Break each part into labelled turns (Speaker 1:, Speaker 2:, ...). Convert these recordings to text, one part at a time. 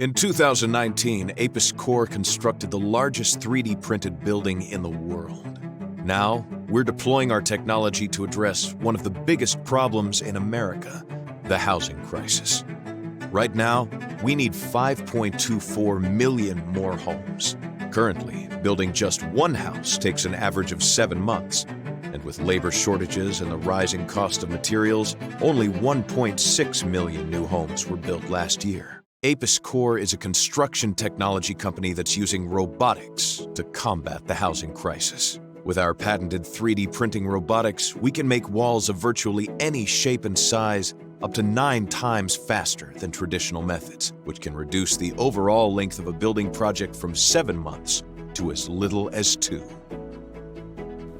Speaker 1: In 2019, Apis Cor constructed the largest 3D printed building in the world. Now, we're deploying our technology to address one of the biggest problems in America, the housing crisis. Right now, we need 5.24 million more homes. Currently, building just one house takes an average of 7 months, and with labor shortages and the rising cost of materials, only 1.6 million new homes were built last year. Apis Cor is a construction technology company that's using robotics to combat the housing crisis. With our patented 3D printing robotics, we can make walls of virtually any shape and size up to 9 times faster than traditional methods, which can reduce the overall length of a building project from 7 months to as little as 2.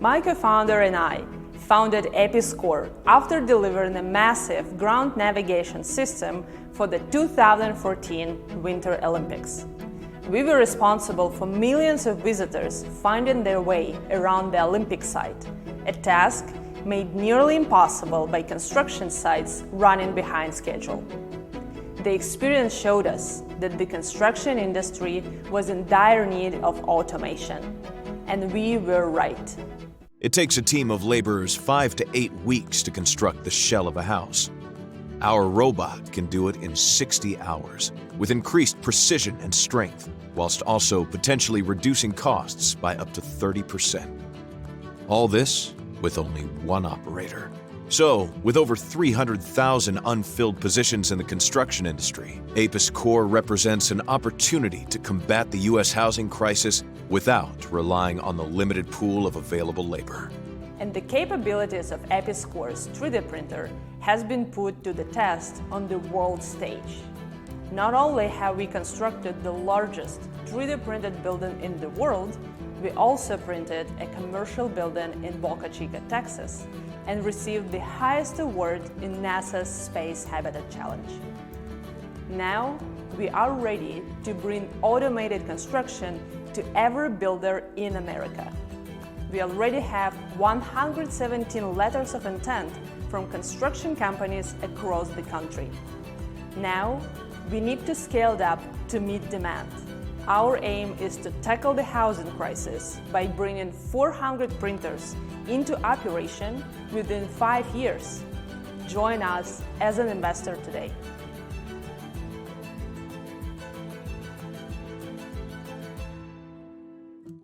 Speaker 2: My co-founder and I founded Apis Cor after delivering a massive ground navigation system for the 2014 Winter Olympics. We were responsible for millions of visitors finding their way around the Olympic site, a task made nearly impossible by construction sites running behind schedule. The experience showed us that the construction industry was in dire need of automation, and we were right.
Speaker 1: It takes a team of laborers 5 to 8 weeks to construct the shell of a house. Our robot can do it in 60 hours, with increased precision and strength, whilst also potentially reducing costs by up to 30%. All this with only one operator. So, with over 300,000 unfilled positions in the construction industry, Apis Cor represents an opportunity to combat the U.S. housing crisis without relying on the limited pool of available labor.
Speaker 2: And the capabilities of Apis Cor's 3D printer has been put to the test on the world stage. Not only have we constructed the largest 3D printed building in the world, we also printed a commercial building in Boca Chica, Texas, and received the highest award in NASA's Space Habitat Challenge. Now, we are ready to bring automated construction to every builder in America. We already have 117 letters of intent from construction companies across the country. Now, we need to scale it up to meet demand. Our aim is to tackle the housing crisis by bringing 400 printers into operation within 5 years. Join us as an investor today.